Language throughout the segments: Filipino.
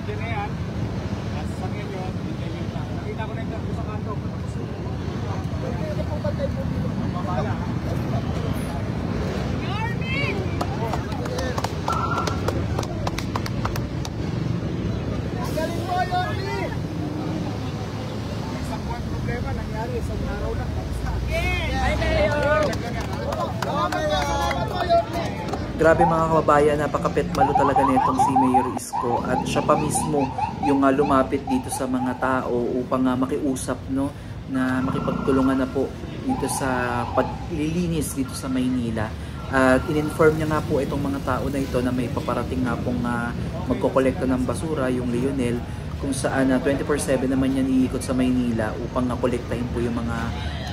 Diyan na yan. At sa nyo, hindi nyo lang. Nakita ko na yung sa kanto. Pwede po ba tayo po dito? Mamala. Galing mo, Yormi! Isang buwan problema nangyari. Isang araw lang. Hi, Mayor! Grabe mga kababayan, napakapet malo talaga nitong si Mayor Isko at siya pa mismo yung lumapit dito sa mga tao upang makiusap, no, na makipagtulungan na po dito sa paglilinis dito sa Maynila. At in-inform niya nga po itong mga tao na ito na may paparating nga pong magkokolekta ng basura, yung Leonel, kung saan 24/7 naman yan iikot sa Maynila upang kolektahin po yung mga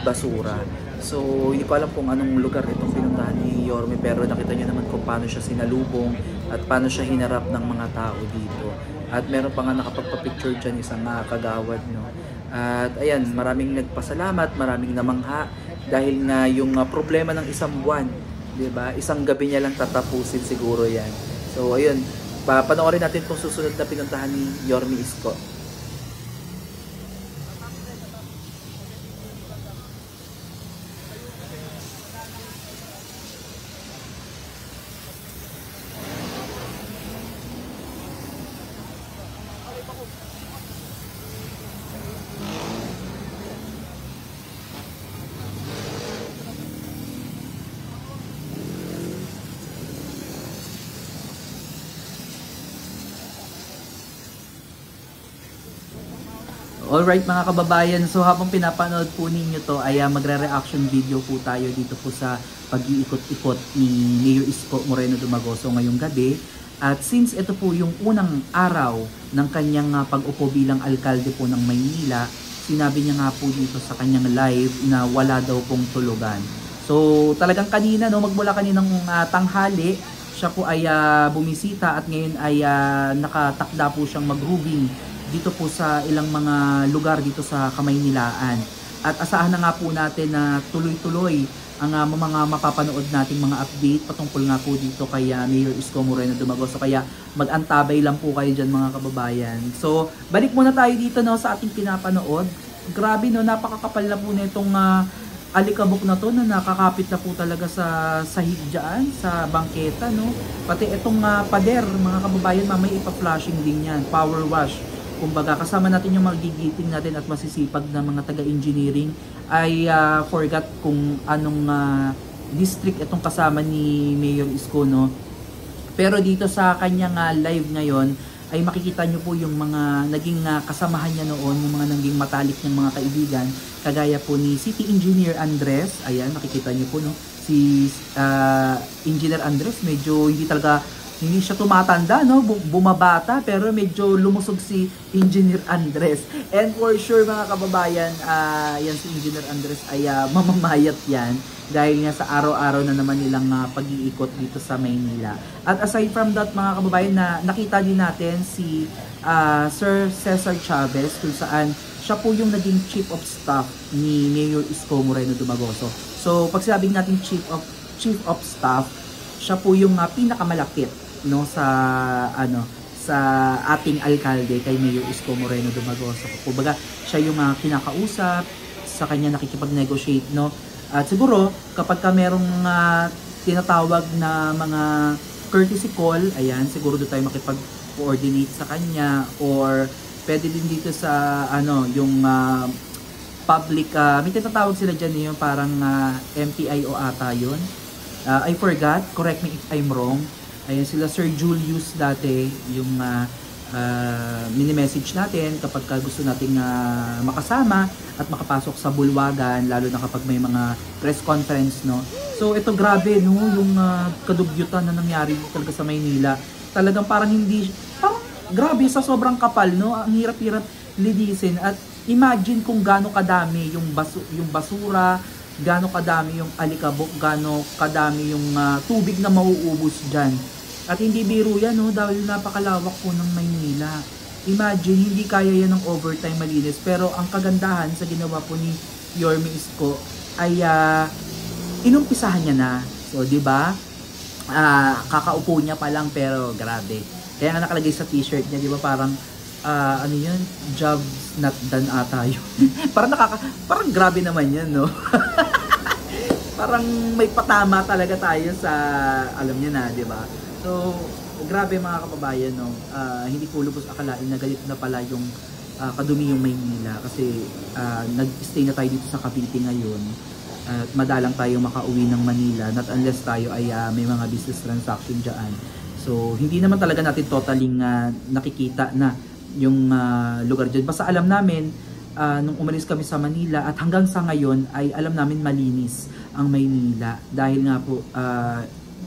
basura. So, hindi ko alam kung anong lugar itong pinuntahan ni Yorme, pero nakita niyo naman kung paano siya sinalubong at paano siya hinarap ng mga tao dito. At meron pa nga nakapagpa-picture dyan isang kagawad, no? At ayan, maraming nagpasalamat, maraming namangha dahil nga yung problema ng isang buwan, 'di ba? Isang gabi niya lang tatapusin siguro 'yan. So, ayun, panoorin natin kung susunod na pinuntahan ni Yorme Isko. Alright mga kababayan, so habang pinapanood po ninyo to ay magre-reaction video po tayo dito po sa pag-iikot-ikot ni Mayor Isko Moreno Dumagoso ngayong gabi. At since ito po yung unang araw ng kanyang pag-upo bilang alkalde po ng Maynila, sinabi niya nga po dito sa kanyang live na wala daw pong tulugan. So talagang kanina, no, magmula kaninang tanghali, siya po ay bumisita at ngayon ay nakatakda po siyang mag-rubing dito po sa ilang mga lugar dito sa Kamaynilaan. At asahan na nga po natin na tuloy-tuloy ang mga mapapanood nating mga update patungkol nga po dito kay Mayor Isko Moreno Dumagoso. Kaya mag-antabay lang po kayo dyan mga kababayan. So balik muna tayo dito, no, sa ating pinapanood. Grabe, no, napakakapal na po na itong alikabok na to na nakakapit na po talaga sa sahig dyan, sa bangketa, no. Pati itong pader mga kababayan, mamaya ipa-flashing din yan, power wash. Kumbaga kasama natin yung magigiting natin at masisipag na mga taga-engineering. I forgot kung anong district itong kasama ni Mayor Isko, no. Pero dito sa kanyang live ngayon ay makikita nyo po yung mga naging kasamahan niya noon, yung mga naging matalik ng mga kaibigan, kagaya po ni City Engineer Andres. Ayan, makikita nyo po, no, si Engineer Andres medyo hindi siya tumatanda, no, bumabata, pero medyo lumusog si Engineer Andres. And for sure mga kababayan, yan si Engineer Andres ay mamamayat yan dahil nga sa araw-araw na naman nilang pag-iikot dito sa Maynila. At aside from that mga kababayan, na nakita din natin si Sir Cesar Chavez, kung saan siya po yung naging Chief of Staff ni Mayor Isko Moreno Dumagoso. So pag sinabing natin Chief of Staff, siya po yung pinakamalapit, no, sa ating alkalde kay Mayor Isko Moreno Dumagoso. Kumbaga siya yung kinakausap, sa kanya nakikipag-negotiate, no. At siguro kapag merong tinatawag na mga courtesy call, ayan, siguro doon tayo makipag-coordinate sa kanya, or pwede din dito sa yung public, may tinatawag sila dyan, yung parang MPIO ata yun. I forgot, correct me if I'm wrong. Ayan sila Sir Julius dati, yung mini-message natin kapag gusto nating makasama at makapasok sa bulwagan, lalo na kapag may mga press conference, no. So ito grabe, no, yung kadugyutan na nangyari talaga sa Maynila. Talagang parang grabe, sa sobrang kapal, no, ang hirap-hirap linisin. At imagine kung gaano kadami yung basura, gaano kadami yung alikabok, gaano kadami yung tubig na mauubos dyan. At hindi biro yan, no, dahil napakalawak po ng Maynila. Imagine, hindi kaya yan ng overtime malinis. Pero ang kagandahan sa ginawa po ni Yorme Isko ay inumpisahan niya na. So, di ba? Kakaupo niya pa lang, pero grabe. Kaya nga nakalagay sa t-shirt niya, di ba, parang ano yun, jobs not done ata yun. Parang grabe naman yan, no? Parang may patama talaga tayo sa, alam niya na, di ba? So, grabe mga kababayan, no? Hindi ko lubos akalain na ganito na pala yung kadumi yung Maynila. Kasi nag-stay na tayo dito sa Cavite ngayon. At madalang tayo makauwi ng Manila, not unless tayo ay may mga business transaction dyan. So, hindi naman talaga natin totaling nakikita na yung lugar dyan. Basta alam namin, nung umalis kami sa Manila at hanggang sa ngayon ay alam namin malinis ang Maynila. Dahil nga po,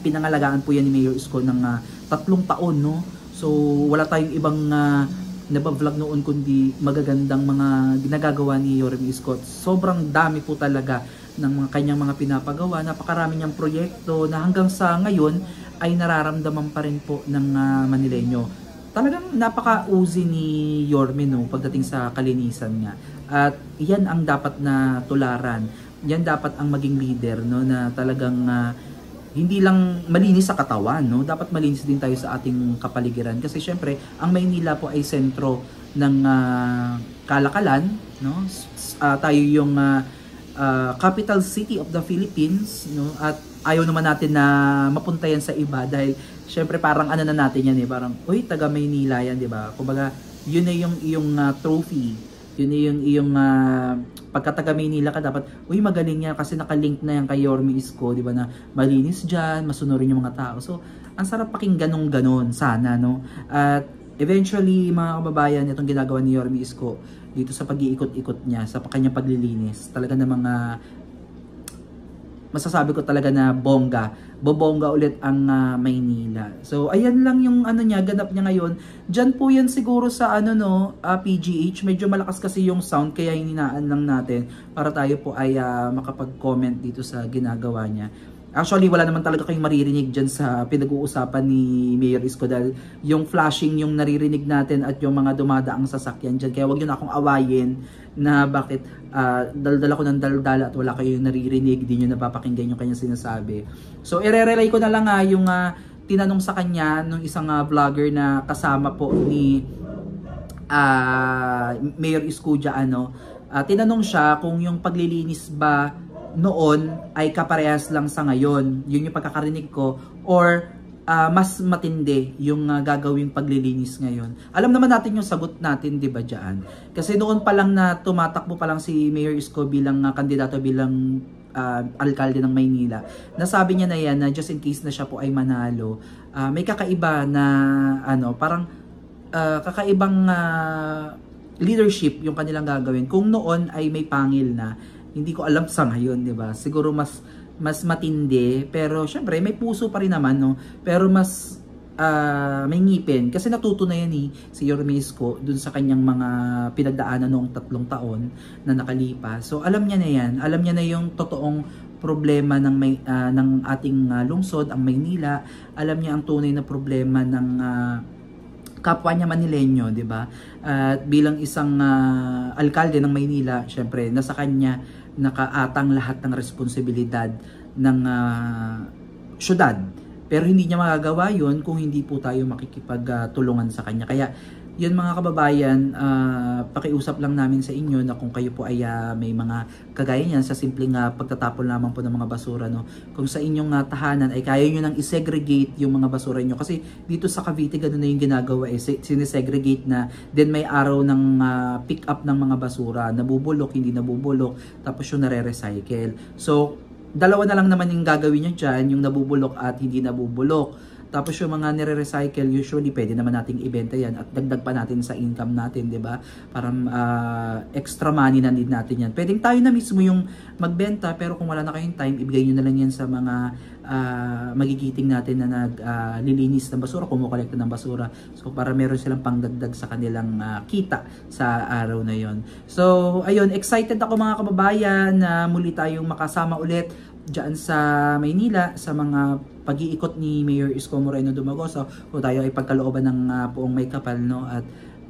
pinangalagaan po yan ni Mayor Isko ng 3 taon, no? So, wala tayong ibang nabavlog noon kundi magagandang mga ginagagawa ni Yorme Isko. Sobrang dami po talaga ng mga kanyang mga pinapagawa, napakarami niyang proyekto na hanggang sa ngayon ay nararamdaman pa rin po ng Manileño. Talagang napaka-uzi ni Yorme, no, pagdating sa kalinisan nga. At yan ang dapat na tularan. Yan dapat ang maging leader, no, na talagang hindi lang malinis sa katawan, no, dapat malinis din tayo sa ating kapaligiran. Kasi syempre, ang Maynila po ay sentro ng kalakalan, no. Tayo yung capital city of the Philippines, no, at ayaw naman natin na mapunta yan sa iba dahil syempre parang ano na natin yan, parang uy, taga Maynila yan, di ba? Kumbaga yun na yung iyong trophy, yun na yung iyong pagka taga Maynila ka dapat uy, magaling yan kasi nakalink na yan kay Yorme Isko, di ba, na malinis dyan, masunurin yung mga tao. So ang sarap pakinggan nung ganon sana, no. At eventually mga kababayan, itong ginagawa ni Yorme Isko dito sa pag-iikot-ikot niya, sa kanyang paglilinis, talaga na mga masasabi ko talaga na bobongga ulit ang Maynila. So ayan lang yung ano niya, ganap niya ngayon. Diyan po yan siguro sa ano, no, PGH. Medyo malakas kasi yung sound kaya hininaan lang natin para tayo po ay makapag-comment dito sa ginagawa niya. Actually, wala naman talaga kayong maririnig dyan sa pinag-uusapan ni Mayor Isko dahil yung flashing yung naririnig natin at yung mga dumadaang sasakyan dyan. Kaya wag yun akong awayin na bakit daldal ako ng daldal at wala kayong naririnig, di nyo napapakinggan yung kanyang sinasabi. So, irerelay ko na lang yung tinanong sa kanya nung isang vlogger na kasama po ni Mayor Isko dyan, tinanong siya kung yung paglilinis ba noon ay kaparehas lang sa ngayon, yun yung pagkakarinig ko, or mas matindi yung gagawing paglilinis ngayon. Alam naman natin yung sagot natin, di ba, dyan? Kasi noon pa lang na tumatakbo pa lang si Mayor Isko bilang kandidato bilang alkalde ng Maynila, nasabi niya na yan na just in case na siya po ay manalo, may kakaiba na parang kakaibang leadership yung kanilang gagawin. Kung noon ay may pangil na, hindi ko alam sa ngayon, 'di ba? Siguro mas matindi, pero syempre may puso pa rin naman, no. Pero mas may ngipin kasi natuto na yan si Yorme Isko dun sa kanyang mga pinagdaanan noong 3 taon na nakalipas. So alam niya na yan, alam niya na yung totoong problema ng ng ating lungsod, ang Maynila. Alam niya ang tunay na problema ng kapwa niya Manileño, 'di ba? At bilang isang alkalde ng Maynila, syempre nasa kanya nakaatang lahat ng responsibilidad ng syudad. Pero hindi niya magagawa yun kung hindi po tayo makikipagtulungan sa kanya. Kaya yun mga kababayan, pakiusap lang namin sa inyo na kung kayo po ay may mga kagaya niyan sa simpleng pagtatapon lamang po ng mga basura, no? Kung sa inyong tahanan ay kaya nyo nang isegregate yung mga basura nyo. Kasi dito sa Cavite ganoon na yung ginagawa, sinesegregate na. Then may araw ng pick up ng mga basura, nabubulok, hindi nabubulok, tapos yung nare-recycle. So dalawa na lang naman yung gagawin nyo dyan, yung nabubulok at hindi nabubulok. Tapos yung mga nire-recycle, usually pwede naman nating ibenta yan at dagdag pa natin sa income natin, 'di ba? Para extra money na din natin yan. Pwedeng tayo na mismo yung magbenta, pero kung wala na kayong time, ibigay nyo na lang yan sa mga magigiting natin na naglilinis ng basura, kumukolekta ng basura. So para meron silang pangdagdag sa kanilang kita sa araw na yon. So ayun, excited ako mga kababayan na muli tayong makasama ulit dyan sa Maynila sa mga pag-iikot ni Mayor Isko Moreno Dumagoso, kung tayo ay pagkalooban ng Puong May Kapal, no, at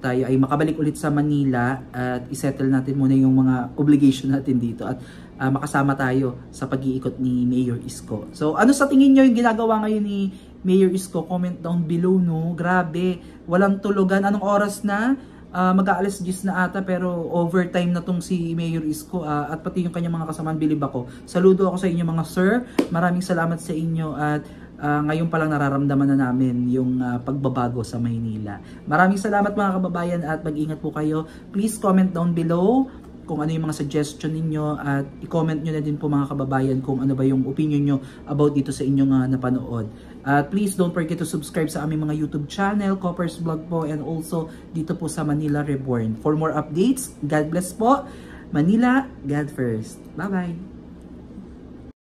tayo ay makabalik ulit sa Manila at isettle natin muna yung mga obligation natin dito at makasama tayo sa pag-iikot ni Mayor Isko. So ano sa tingin nyo yung ginagawa ngayon ni Mayor Isko? Comment down below, no? Grabe, walang tulugan. Anong oras na? Mag-aalas 10 na ata pero overtime na tong si Mayor Isko at pati yung kanyang mga kasamaan, bilib ako. Saludo ako sa inyo mga sir. Maraming salamat sa inyo at ngayon pa lang nararamdaman na namin yung pagbabago sa Maynila. Maraming salamat mga kababayan at mag-ingat po kayo. Please comment down below kung ano yung mga suggestion ninyo at i-comment nyo na din po mga kababayan kung ano ba yung opinion nyo about dito sa inyong napanood. At please don't forget to subscribe sa aming mga YouTube channel, Coppers Vlog po, and also dito po sa Manila Reborn. For more updates, God bless po. Manila, God first. Bye-bye!